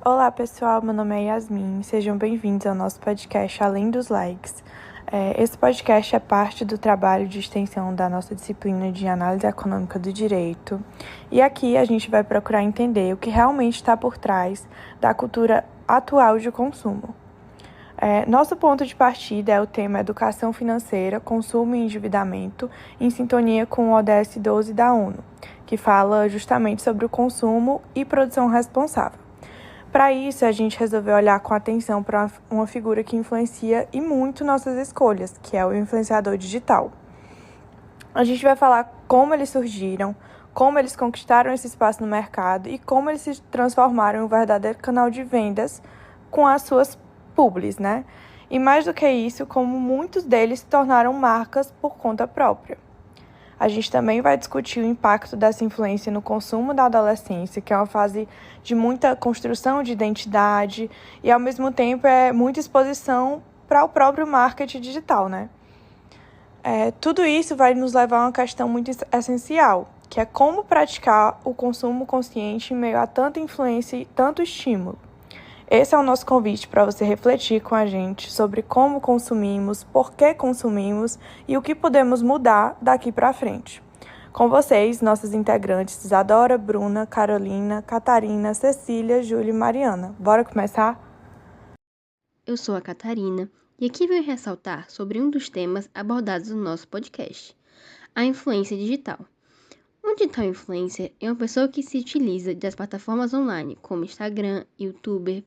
Olá pessoal, meu nome é Yasmin, sejam bem-vindos ao nosso podcast Além dos Likes. Esse podcast é parte do trabalho de extensão da nossa disciplina de Análise Econômica do Direito e aqui a gente vai procurar entender o que realmente está por trás da cultura atual de consumo. Nosso ponto de partida é o tema Educação Financeira, Consumo e Endividamento, em sintonia com o ODS 12 da ONU, que fala justamente sobre o consumo e produção responsável. Para isso, a gente resolveu olhar com atenção para uma figura que influencia e muito nossas escolhas, que é o influenciador digital. A gente vai falar como eles surgiram, como eles conquistaram esse espaço no mercado e como eles se transformaram em um verdadeiro canal de vendas com as suas publis, né? E mais do que isso, como muitos deles se tornaram marcas por conta própria. A gente também vai discutir o impacto dessa influência no consumo da adolescência, que é uma fase de muita construção de identidade e, ao mesmo tempo, muita exposição para o próprio marketing digital, né? Tudo isso vai nos levar a uma questão muito essencial, que é como praticar o consumo consciente em meio a tanta influência e tanto estímulo. Esse é o nosso convite para você refletir com a gente sobre como consumimos, por que consumimos e o que podemos mudar daqui para frente. Com vocês, nossos integrantes Isadora, Bruna, Carolina, Catarina, Cecília, Júlia e Mariana. Bora começar? Eu sou a Catarina e aqui venho ressaltar sobre um dos temas abordados no nosso podcast, a influência digital. Um digital influencer é uma pessoa que se utiliza das plataformas online como Instagram, YouTube,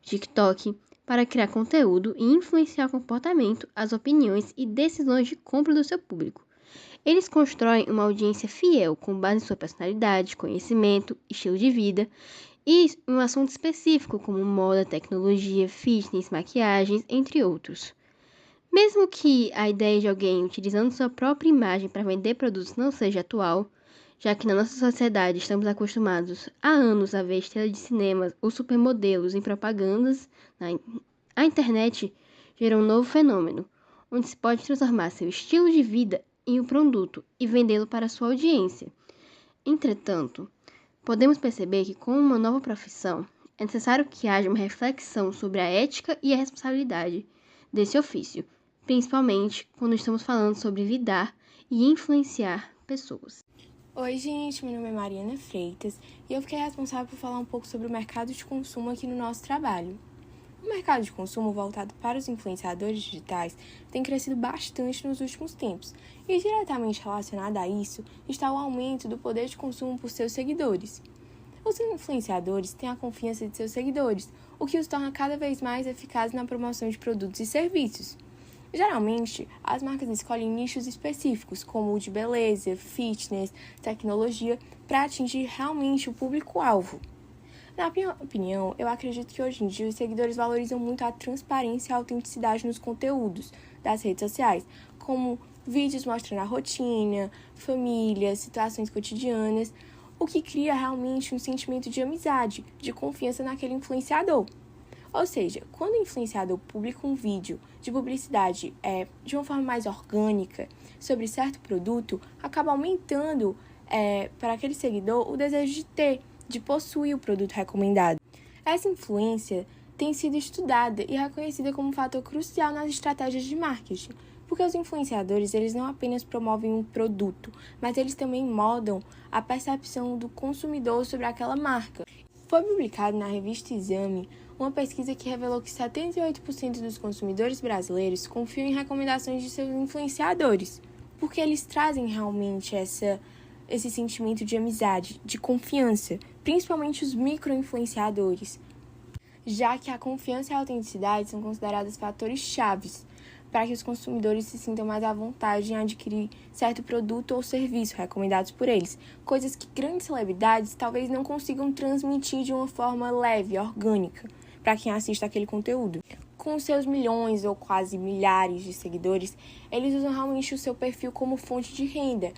TikTok, para criar conteúdo e influenciar o comportamento, as opiniões e decisões de compra do seu público. Eles constroem uma audiência fiel com base em sua personalidade, conhecimento, estilo de vida e um assunto específico como moda, tecnologia, fitness, maquiagens, entre outros. Mesmo que a ideia de alguém utilizando sua própria imagem para vender produtos não seja atual, já que na nossa sociedade estamos acostumados há anos a ver estrelas de cinemas ou supermodelos em propagandas, a internet gerou um novo fenômeno, onde se pode transformar seu estilo de vida em um produto e vendê-lo para sua audiência. Entretanto, podemos perceber que, com uma nova profissão, é necessário que haja uma reflexão sobre a ética e a responsabilidade desse ofício, principalmente quando estamos falando sobre lidar e influenciar pessoas. Oi, gente, meu nome é Mariana Freitas e eu fiquei responsável por falar um pouco sobre o mercado de consumo aqui no nosso trabalho. O mercado de consumo voltado para os influenciadores digitais tem crescido bastante nos últimos tempos e diretamente relacionado a isso está o aumento do poder de consumo por seus seguidores. Os influenciadores têm a confiança de seus seguidores, o que os torna cada vez mais eficazes na promoção de produtos e serviços. Geralmente, as marcas escolhem nichos específicos, como o de beleza, fitness, tecnologia, para atingir realmente o público-alvo. Na minha opinião, eu acredito que hoje em dia os seguidores valorizam muito a transparência e a autenticidade nos conteúdos das redes sociais, como vídeos mostrando a rotina, família, situações cotidianas, o que cria realmente um sentimento de amizade, de confiança naquele influenciador. Ou seja, quando o influenciador publica um vídeo de publicidade de uma forma mais orgânica sobre certo produto, acaba aumentando para aquele seguidor o desejo de possuir o produto recomendado. Essa influência tem sido estudada e reconhecida como um fator crucial nas estratégias de marketing, porque os influenciadores eles não apenas promovem um produto, mas eles também moldam a percepção do consumidor sobre aquela marca. Foi publicado na revista Exame uma pesquisa que revelou que 78% dos consumidores brasileiros confiam em recomendações de seus influenciadores, porque eles trazem realmente esse sentimento de amizade, de confiança, principalmente os micro-influenciadores, já que a confiança e a autenticidade são considerados fatores chaves para que os consumidores se sintam mais à vontade em adquirir certo produto ou serviço recomendados por eles, coisas que grandes celebridades talvez não consigam transmitir de uma forma leve, orgânica, para quem assiste aquele conteúdo. Com seus milhões ou quase milhares de seguidores, eles usam realmente o seu perfil como fonte de renda.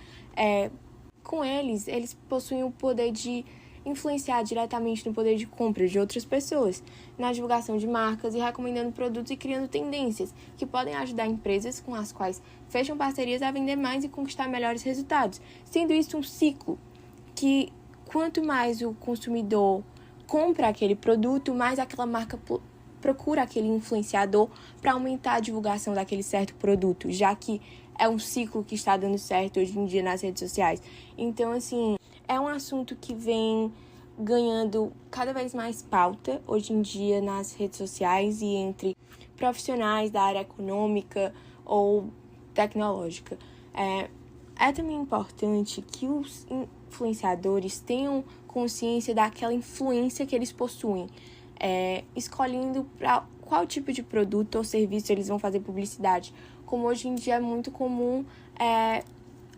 Com eles possuem o poder de influenciar diretamente no poder de compra de outras pessoas, na divulgação de marcas e recomendando produtos e criando tendências que podem ajudar empresas com as quais fecham parcerias a vender mais e conquistar melhores resultados, sendo isso um ciclo que quanto mais o consumidor compra aquele produto, mais aquela marca procura aquele influenciador para aumentar a divulgação daquele certo produto, já que é um ciclo que está dando certo hoje em dia nas redes sociais. Então, assim, é um assunto que vem ganhando cada vez mais pauta hoje em dia nas redes sociais e entre profissionais da área econômica ou tecnológica. É também importante que os influenciadores tenham consciência daquela influência que eles possuem, escolhendo para qual tipo de produto ou serviço eles vão fazer publicidade. Como hoje em dia é muito comum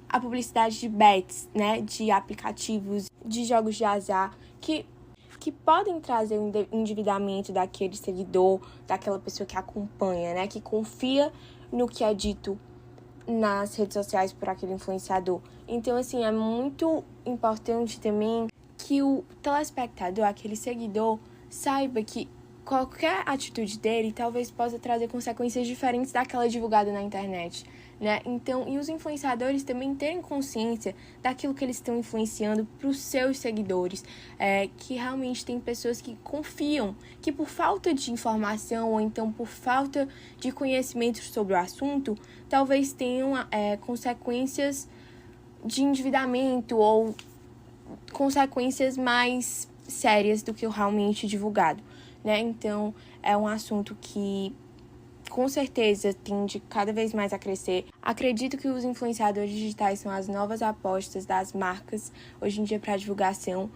a publicidade de bets, né, de aplicativos, de jogos de azar, que podem trazer o endividamento daquele seguidor, daquela pessoa que acompanha, né, que confia no que é dito nas redes sociais por aquele influenciador. Então, assim, é muito importante também que o telespectador, aquele seguidor, saiba que qualquer atitude dele talvez possa trazer consequências diferentes daquela divulgada na internet, né? Então, e os influenciadores também terem consciência daquilo que eles estão influenciando para os seus seguidores, que realmente tem pessoas que confiam, que por falta de informação ou então por falta de conhecimento sobre o assunto, talvez tenham consequências de endividamento ou consequências mais sérias do que o realmente divulgado, né? Então, é um assunto que com certeza tende cada vez mais a crescer. Acredito que os influenciadores digitais são as novas apostas das marcas hoje em dia para divulgação,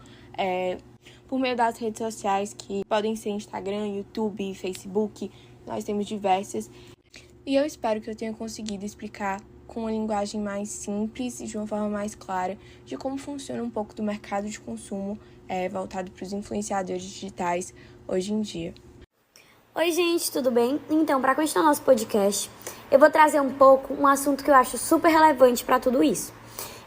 por meio das redes sociais, que podem ser Instagram, YouTube, Facebook, nós temos diversas. E eu espero que eu tenha conseguido explicar com uma linguagem mais simples e de uma forma mais clara de como funciona um pouco do mercado de consumo voltado para os influenciadores digitais hoje em dia. Oi, gente, tudo bem? Então, para continuar nosso podcast, eu vou trazer um assunto que eu acho super relevante para tudo isso,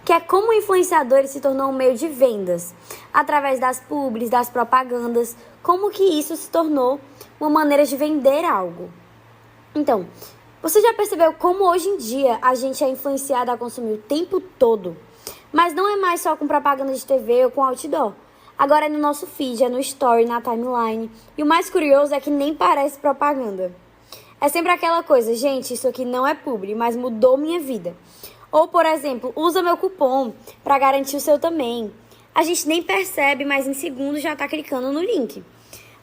que é como o influenciador se tornou um meio de vendas, através das publis, das propagandas, como que isso se tornou uma maneira de vender algo. Então, você já percebeu como hoje em dia a gente é influenciado a consumir o tempo todo? Mas não é mais só com propaganda de TV ou com outdoor. Agora é no nosso feed, é no story, na timeline. E o mais curioso é que nem parece propaganda. É sempre aquela coisa, gente, isso aqui não é publi, mas mudou minha vida. Ou, por exemplo, usa meu cupom para garantir o seu também. A gente nem percebe, mas em segundos já está clicando no link.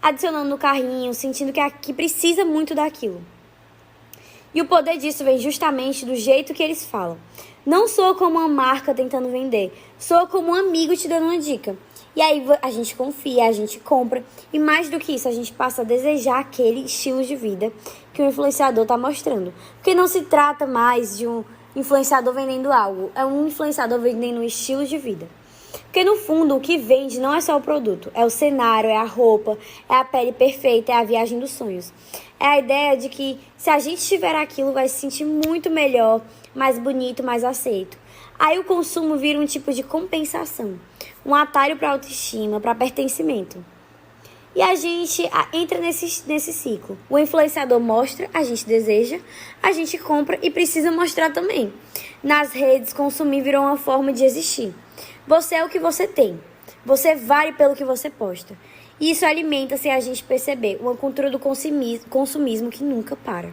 Adicionando no carrinho, sentindo que precisa muito daquilo. E o poder disso vem justamente do jeito que eles falam. Não sou como uma marca tentando vender, sou como um amigo te dando uma dica. E aí a gente confia, a gente compra. E mais do que isso, a gente passa a desejar aquele estilo de vida que o influenciador está mostrando. Porque não se trata mais de um influenciador vendendo algo. É um influenciador vendendo um estilo de vida. Porque no fundo o que vende não é só o produto. É o cenário, é a roupa, é a pele perfeita, é a viagem dos sonhos. É a ideia de que se a gente tiver aquilo vai se sentir muito melhor, mais bonito, mais aceito. Aí o consumo vira um tipo de compensação, um atalho para autoestima, para pertencimento. E a gente entra nesse ciclo. O influenciador mostra, a gente deseja, a gente compra e precisa mostrar também. Nas redes, consumir virou uma forma de existir. Você é o que você tem. Você vale pelo que você posta. E isso alimenta, sem a gente perceber, uma cultura do consumismo que nunca para.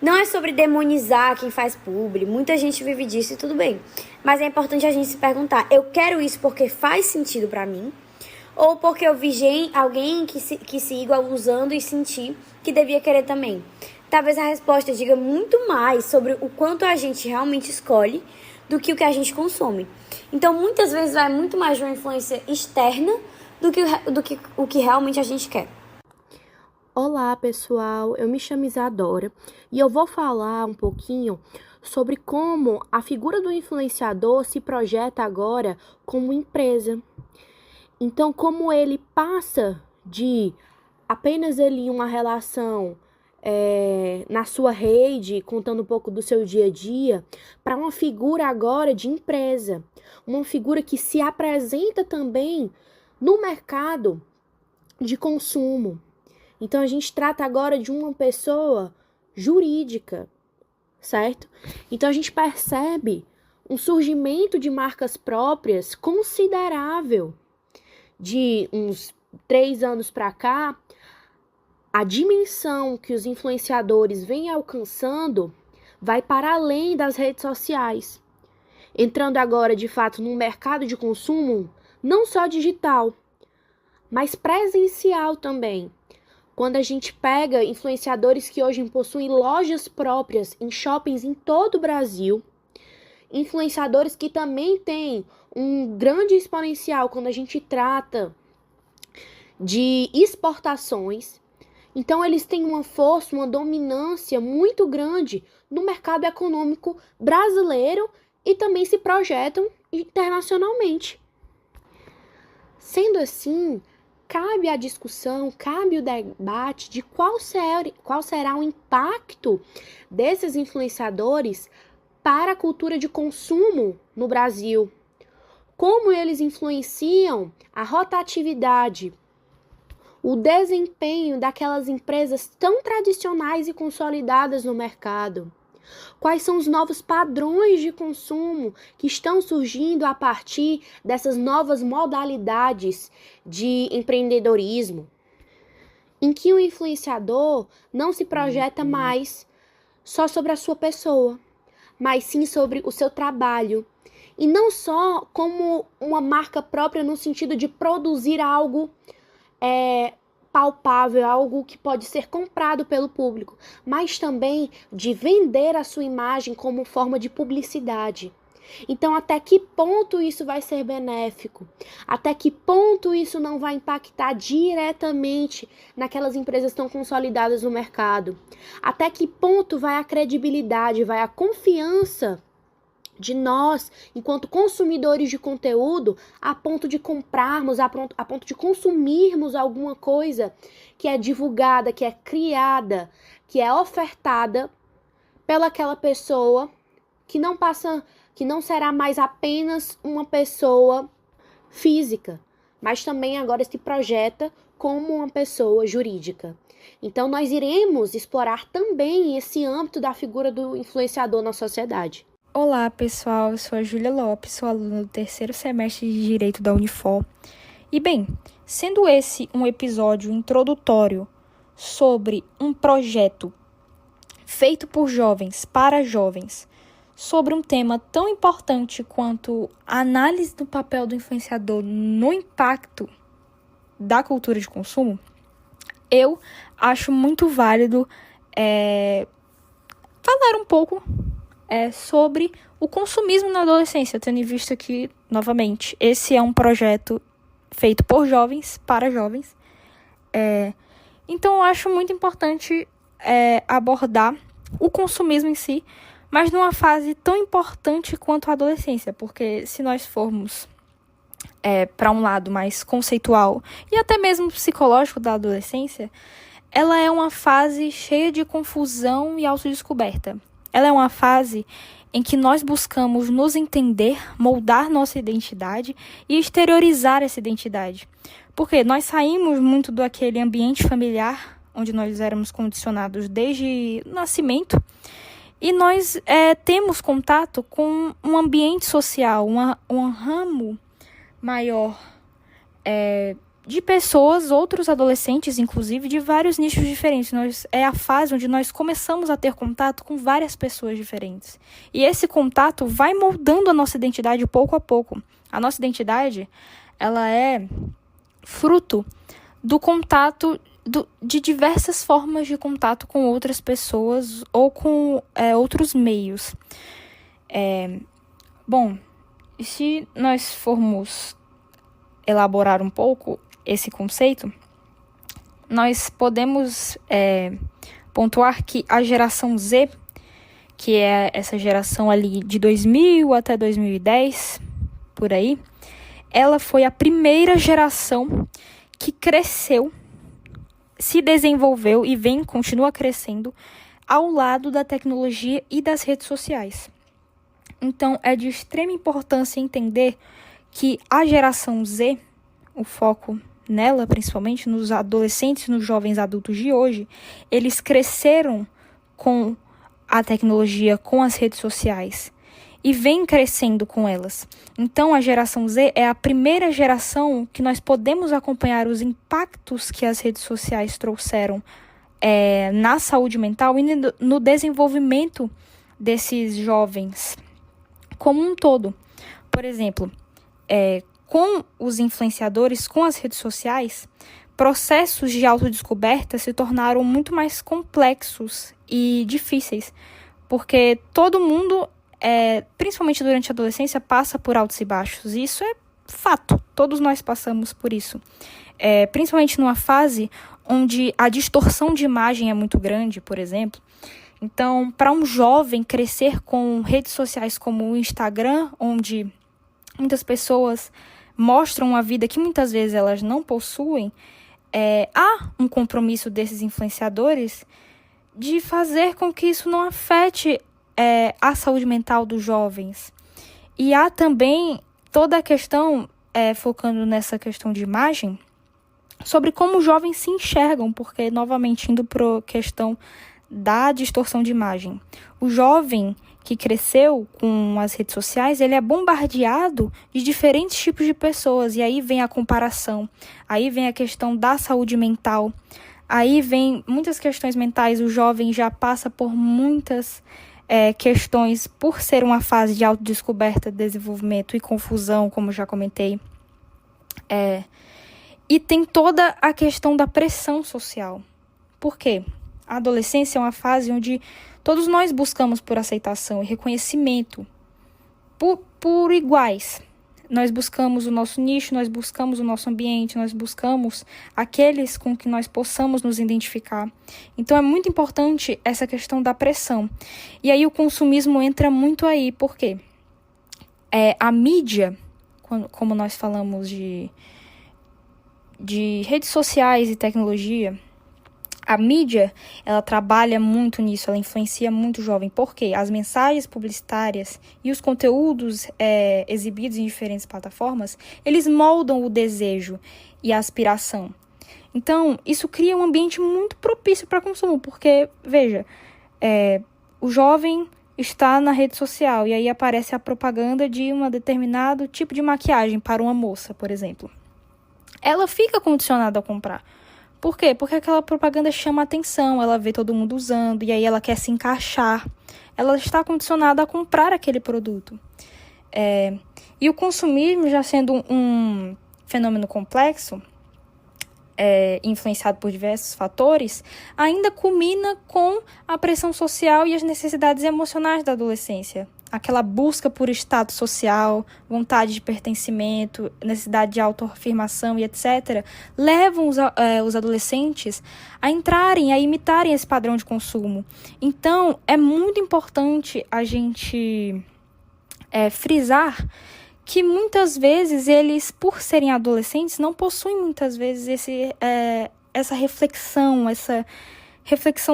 Não é sobre demonizar quem faz publi, muita gente vive disso e tudo bem. Mas é importante a gente se perguntar, eu quero isso porque faz sentido pra mim? Ou porque eu vi alguém que siga usando e senti que devia querer também? Talvez a resposta diga muito mais sobre o quanto a gente realmente escolhe do que o que a gente consome. Então, muitas vezes vai muito mais de uma influência externa do que o que realmente a gente quer. Olá, pessoal, eu me chamo Isadora e eu vou falar um pouquinho sobre como a figura do influenciador se projeta agora como empresa. Então, como ele passa de apenas ali uma relação na sua rede, contando um pouco do seu dia a dia, para uma figura agora de empresa, uma figura que se apresenta também no mercado de consumo. Então, a gente trata agora de uma pessoa jurídica, certo? Então, a gente percebe um surgimento de marcas próprias considerável, de uns 3 anos para cá, a dimensão que os influenciadores vêm alcançando vai para além das redes sociais, entrando agora, de fato, num mercado de consumo não só digital, mas presencial também. Quando a gente pega influenciadores que hoje possuem lojas próprias em shoppings em todo o Brasil, influenciadores que também têm um grande exponencial quando a gente trata de exportações. Então, eles têm uma força, uma dominância muito grande no mercado econômico brasileiro e também se projetam internacionalmente. Sendo assim, cabe a discussão, cabe o debate de qual será o impacto desses influenciadores para a cultura de consumo no Brasil. Como eles influenciam a rotatividade, o desempenho daquelas empresas tão tradicionais e consolidadas no mercado. Quais são os novos padrões de consumo que estão surgindo a partir dessas novas modalidades de empreendedorismo, em que o influenciador não se projeta mais só sobre a sua pessoa, mas sim sobre o seu trabalho. E não só como uma marca própria no sentido de produzir algo palpável, algo que pode ser comprado pelo público, mas também de vender a sua imagem como forma de publicidade. Então, até que ponto isso vai ser benéfico? Até que ponto isso não vai impactar diretamente naquelas empresas tão consolidadas no mercado? Até que ponto vai a credibilidade, vai a confiança de nós, enquanto consumidores de conteúdo, a ponto de comprarmos, a ponto de consumirmos alguma coisa que é divulgada, que é criada, que é ofertada pelaquela pessoa que não será mais apenas uma pessoa física, mas também agora se projeta como uma pessoa jurídica. Então, nós iremos explorar também esse âmbito da figura do influenciador na sociedade. Olá, pessoal, eu sou a Júlia Lopes, sou aluna do 3º semestre de Direito da Unifor. E bem, sendo esse um episódio introdutório sobre um projeto feito por jovens, para jovens, sobre um tema tão importante quanto a análise do papel do influenciador no impacto da cultura de consumo, eu acho muito válido falar um pouco sobre o consumismo na adolescência, tendo em vista que, novamente, esse é um projeto feito por jovens, para jovens. Então, eu acho muito importante abordar o consumismo em si, mas numa fase tão importante quanto a adolescência, porque se nós formos para um lado mais conceitual e até mesmo psicológico da adolescência, ela é uma fase cheia de confusão e autodescoberta. Ela é uma fase em que nós buscamos nos entender, moldar nossa identidade e exteriorizar essa identidade. Porque nós saímos muito daquele ambiente familiar, onde nós éramos condicionados desde o nascimento, e nós temos contato com um ambiente social, um ramo maior de pessoas, outros adolescentes, inclusive, de vários nichos diferentes. É a fase onde nós começamos a ter contato com várias pessoas diferentes. E esse contato vai moldando a nossa identidade pouco a pouco. A nossa identidade, ela é fruto do contato, de diversas formas de contato com outras pessoas ou com outros meios. Bom, se nós formos elaborar um pouco esse conceito, nós podemos pontuar que a geração Z, que é essa geração ali de 2000 até 2010, por aí, ela foi a primeira geração que cresceu, se desenvolveu e continua crescendo ao lado da tecnologia e das redes sociais. Então, é de extrema importância entender que a geração Z, o foco nela, principalmente nos adolescentes, nos jovens adultos de hoje, eles cresceram com a tecnologia, com as redes sociais. e vem crescendo com elas. Então, a geração Z é a primeira geração que nós podemos acompanhar os impactos que as redes sociais trouxeram na saúde mental e no desenvolvimento desses jovens como um todo. Por exemplo, com os influenciadores, com as redes sociais, processos de autodescoberta se tornaram muito mais complexos e difíceis, porque todo mundo, principalmente durante a adolescência, passa por altos e baixos. E isso é fato, todos nós passamos por isso. Principalmente numa fase onde a distorção de imagem é muito grande, por exemplo. Então, para um jovem crescer com redes sociais como o Instagram, onde muitas pessoas mostram uma vida que muitas vezes elas não possuem, há um compromisso desses influenciadores de fazer com que isso não afete a saúde mental dos jovens. E há também toda a questão, focando nessa questão de imagem, sobre como os jovens se enxergam, porque, novamente, indo para a questão da distorção de imagem. O jovem que cresceu com as redes sociais, ele é bombardeado de diferentes tipos de pessoas, e aí vem a comparação, aí vem a questão da saúde mental, aí vem muitas questões mentais, o jovem já passa por muitas questões, por ser uma fase de autodescoberta, desenvolvimento e confusão, como já comentei. E tem toda a questão da pressão social. Por quê? A adolescência é uma fase onde todos nós buscamos por aceitação e reconhecimento por iguais. Nós buscamos o nosso nicho, nós buscamos o nosso ambiente, nós buscamos aqueles com que nós possamos nos identificar. Então é muito importante essa questão da pressão. E aí o consumismo entra muito aí, por quê? A mídia, como nós falamos de redes sociais e tecnologia, a mídia, ela trabalha muito nisso, ela influencia muito o jovem. Por quê? As mensagens publicitárias e os conteúdos exibidos em diferentes plataformas, eles moldam o desejo e a aspiração. Então, isso cria um ambiente muito propício para consumo, porque, veja, o jovem está na rede social e aí aparece a propaganda de um determinado tipo de maquiagem para uma moça, por exemplo. Ela fica condicionada a comprar. Por quê? Porque aquela propaganda chama a atenção, ela vê todo mundo usando e aí ela quer se encaixar. Ela está condicionada a comprar aquele produto. E o consumismo, já sendo um fenômeno complexo, influenciado por diversos fatores, ainda culmina com a pressão social e as necessidades emocionais da adolescência. Aquela busca por status social, vontade de pertencimento, necessidade de autoafirmação e etc., levam os adolescentes a entrarem, a imitarem esse padrão de consumo. Então, é muito importante a gente frisar que muitas vezes eles, por serem adolescentes, não possuem muitas vezes essa reflexão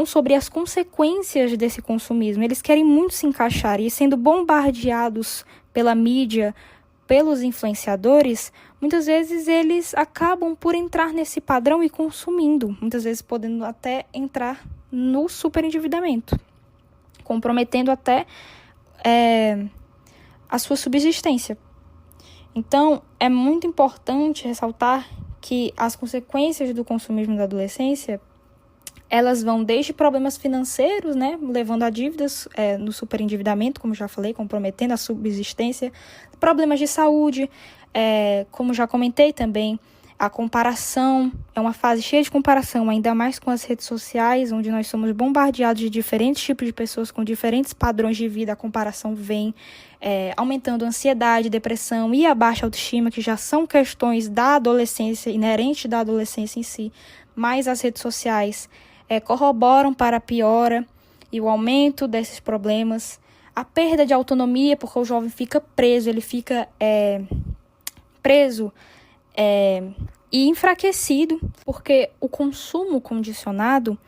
sobre as consequências desse consumismo. Eles querem muito se encaixar e, sendo bombardeados pela mídia, pelos influenciadores, muitas vezes eles acabam por entrar nesse padrão e consumindo, muitas vezes podendo até entrar no superendividamento, comprometendo até a sua subsistência. Então, é muito importante ressaltar que as consequências do consumismo da adolescência, elas vão desde problemas financeiros, né, levando a dívidas no superendividamento, como já falei, comprometendo a subsistência, problemas de saúde, como já comentei também, a comparação, é uma fase cheia de comparação, ainda mais com as redes sociais, onde nós somos bombardeados de diferentes tipos de pessoas com diferentes padrões de vida. A comparação vem aumentando a ansiedade, depressão e a baixa autoestima, que já são questões da adolescência, inerentes da adolescência em si, mas as redes sociais corroboram para a piora e o aumento desses problemas, a perda de autonomia, porque o jovem fica preso, ele fica preso e enfraquecido, porque o consumo condicionado,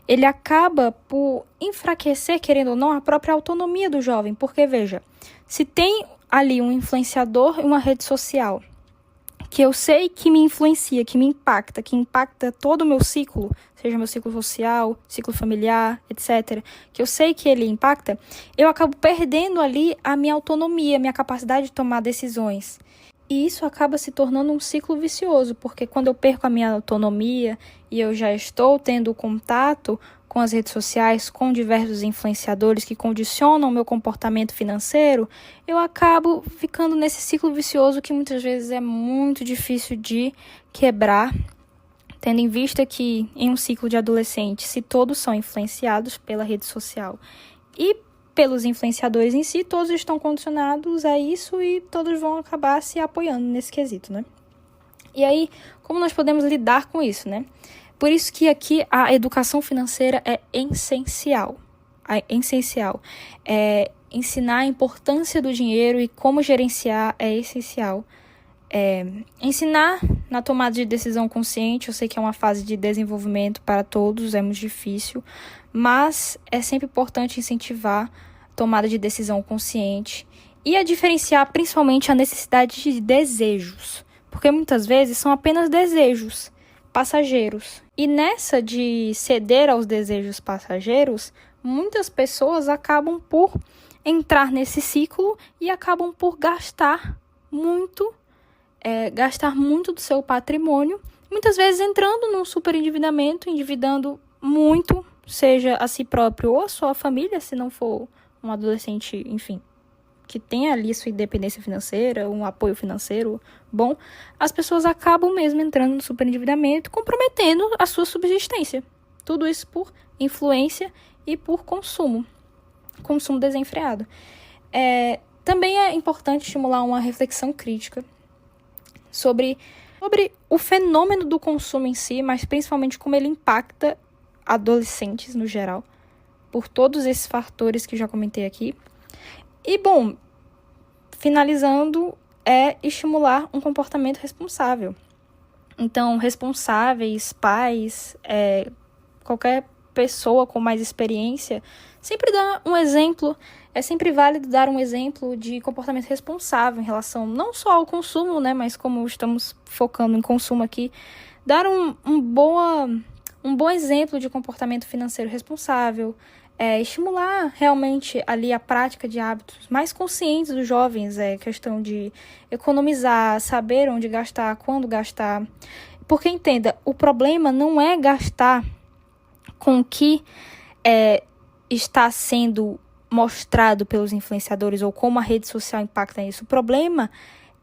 ele acaba por enfraquecer, querendo ou não, a própria autonomia do jovem, porque, veja, se tem ali um influenciador em uma rede social que eu sei que me influencia, que impacta todo o meu ciclo, seja meu ciclo social, ciclo familiar, etc., que eu sei que ele impacta, eu acabo perdendo ali a minha autonomia, minha capacidade de tomar decisões. E isso acaba se tornando um ciclo vicioso, porque quando eu perco a minha autonomia e eu já estou tendo contato com as redes sociais, com diversos influenciadores que condicionam o meu comportamento financeiro, eu acabo ficando nesse ciclo vicioso que muitas vezes é muito difícil de quebrar, tendo em vista que em um ciclo de adolescente, se todos são influenciados pela rede social e pelos influenciadores em si, todos estão condicionados a isso e todos vão acabar se apoiando nesse quesito, né? E aí, como nós podemos lidar com isso, né? Por isso que aqui a educação financeira é essencial. Ensinar a importância do dinheiro e como gerenciar é essencial. Ensinar na tomada de decisão consciente, eu sei que é uma fase de desenvolvimento para todos, é muito difícil, mas é sempre importante incentivar a tomada de decisão consciente e a diferenciar principalmente a necessidade de desejos, porque muitas vezes são apenas desejos passageiros. E nessa de ceder aos desejos passageiros, muitas pessoas acabam por entrar nesse ciclo e acabam por gastar muito do seu patrimônio, muitas vezes entrando num superendividamento, endividando muito, seja a si próprio ou a sua família, se não for um adolescente, enfim, que tenha ali sua independência financeira, um apoio financeiro bom, as pessoas acabam mesmo entrando no superendividamento, comprometendo a sua subsistência. Tudo isso por influência e por consumo desenfreado. Também é importante estimular uma reflexão crítica sobre o fenômeno do consumo em si, mas principalmente como ele impacta adolescentes no geral, por todos esses fatores que eu já comentei aqui. E, bom, finalizando, é estimular um comportamento responsável. Então, responsáveis, pais, qualquer pessoa com mais experiência, sempre dá um exemplo. É sempre válido dar um exemplo de comportamento responsável em relação não só ao consumo, né, mas como estamos focando em consumo aqui, dar um bom exemplo de comportamento financeiro responsável, estimular realmente ali a prática de hábitos mais conscientes dos jovens, questão de economizar, saber onde gastar, quando gastar. Porque, entenda, o problema não é gastar com o que está sendo mostrado pelos influenciadores ou como a rede social impacta nisso. O problema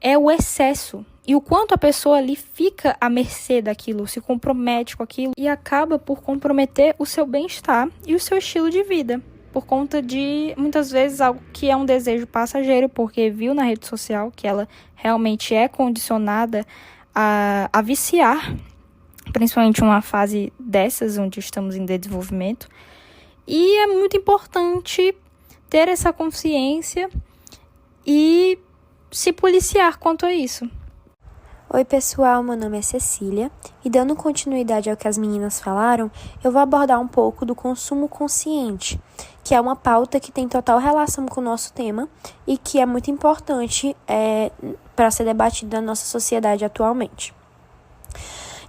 é o excesso e o quanto a pessoa ali fica à mercê daquilo, se compromete com aquilo e acaba por comprometer o seu bem-estar e o seu estilo de vida, por conta de, muitas vezes, algo que é um desejo passageiro, porque viu na rede social que ela realmente é condicionada a viciar, principalmente numa fase dessas, onde estamos em desenvolvimento. E é muito importante ter essa consciência e se policiar quanto a isso. Oi pessoal, meu nome é Cecília e dando continuidade ao que as meninas falaram, eu vou abordar um pouco do consumo consciente, que é uma pauta que tem total relação com o nosso tema e que é muito importante para ser debatida na nossa sociedade atualmente.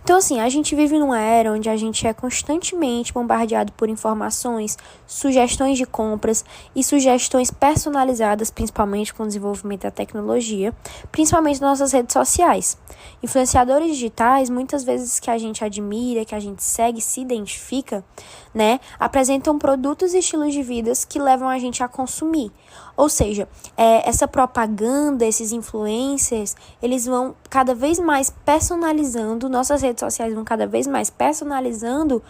Então, assim, a gente vive numa era onde a gente é constantemente bombardeado por informações, sugestões de compras e sugestões personalizadas, principalmente com o desenvolvimento da tecnologia, principalmente nas nossas redes sociais. Influenciadores digitais, muitas vezes que a gente admira, que a gente segue, se identifica, né, apresentam produtos e estilos de vidas que levam a gente a consumir. Ou seja, essa propaganda, esses influencers, eles vão cada vez mais personalizando, nossas redes sociais vão cada vez mais personalizando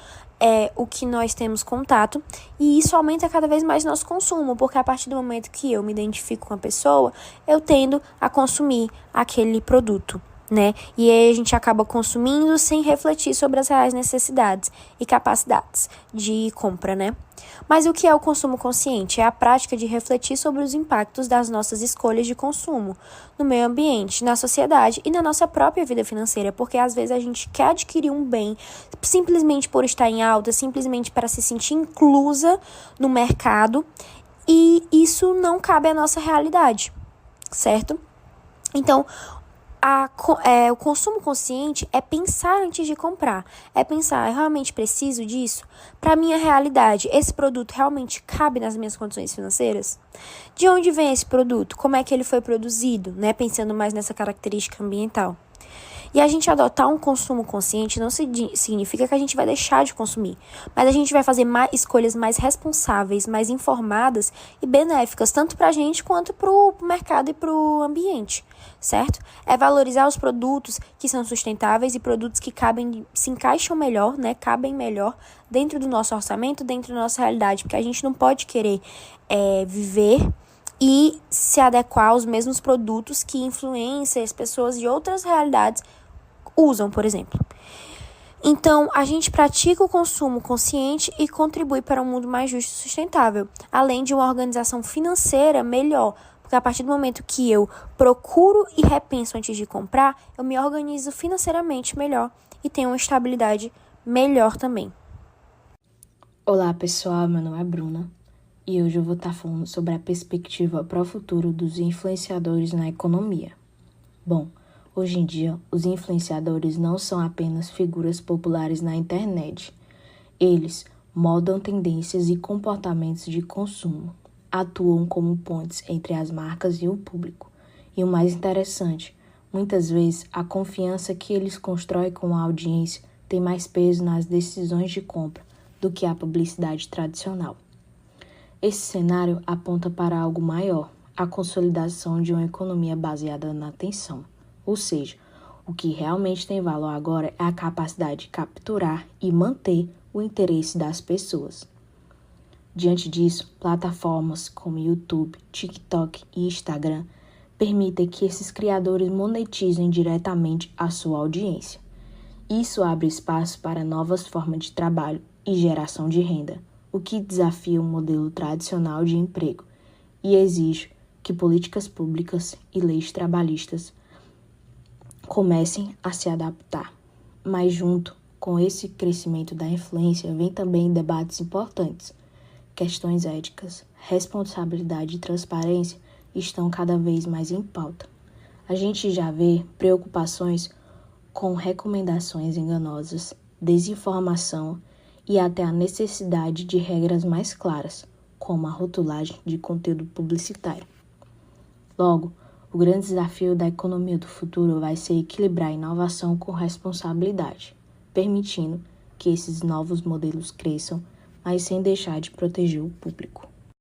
o que nós temos contato, e isso aumenta cada vez mais nosso consumo, porque a partir do momento que eu me identifico com a pessoa, eu tendo a consumir aquele produto, né? E aí a gente acaba consumindo sem refletir sobre as reais necessidades e capacidades de compra, né? Mas o que é o consumo consciente? É a prática de refletir sobre os impactos das nossas escolhas de consumo no meio ambiente, na sociedade e na nossa própria vida financeira, porque às vezes a gente quer adquirir um bem simplesmente por estar em alta, simplesmente para se sentir inclusa no mercado, e isso não cabe à nossa realidade, certo? Então, O consumo consciente é pensar antes de comprar. É pensar, eu realmente preciso disso? Para a minha realidade, esse produto realmente cabe nas minhas condições financeiras? De onde vem esse produto? Como é que ele foi produzido? Né? Pensando mais nessa característica ambiental. E a gente adotar um consumo consciente não significa que a gente vai deixar de consumir, mas a gente vai fazer escolhas mais responsáveis, mais informadas e benéficas, tanto para a gente quanto para o mercado e para o ambiente, certo? É valorizar os produtos que são sustentáveis e produtos que se encaixam melhor, né? Cabem melhor dentro do nosso orçamento, dentro da nossa realidade, porque a gente não pode querer viver e se adequar aos mesmos produtos que influencers, pessoas de outras realidades usam, por exemplo. Então, a gente pratica o consumo consciente e contribui para um mundo mais justo e sustentável, além de uma organização financeira melhor, porque a partir do momento que eu procuro e repenso antes de comprar, eu me organizo financeiramente melhor e tenho uma estabilidade melhor também. Olá pessoal, meu nome é Bruna e hoje eu vou estar falando sobre a perspectiva para o futuro dos influenciadores na economia. Bom, hoje em dia, os influenciadores não são apenas figuras populares na internet. Eles moldam tendências e comportamentos de consumo, atuam como pontes entre as marcas e o público. E o mais interessante, muitas vezes a confiança que eles constroem com a audiência tem mais peso nas decisões de compra do que a publicidade tradicional. Esse cenário aponta para algo maior, a consolidação de uma economia baseada na atenção. Ou seja, o que realmente tem valor agora é a capacidade de capturar e manter o interesse das pessoas. Diante disso, plataformas como YouTube, TikTok e Instagram permitem que esses criadores monetizem diretamente a sua audiência. Isso abre espaço para novas formas de trabalho e geração de renda, o que desafia o modelo tradicional de emprego e exige que políticas públicas e leis trabalhistas comecem a se adaptar. Mas junto com esse crescimento da influência vem também debates importantes. Questões éticas, responsabilidade e transparência estão cada vez mais em pauta. A gente já vê preocupações com recomendações enganosas, desinformação e até a necessidade de regras mais claras, como a rotulagem de conteúdo publicitário. Logo, o grande desafio da economia do futuro vai ser equilibrar a inovação com responsabilidade, permitindo que esses novos modelos cresçam, mas sem deixar de proteger o público.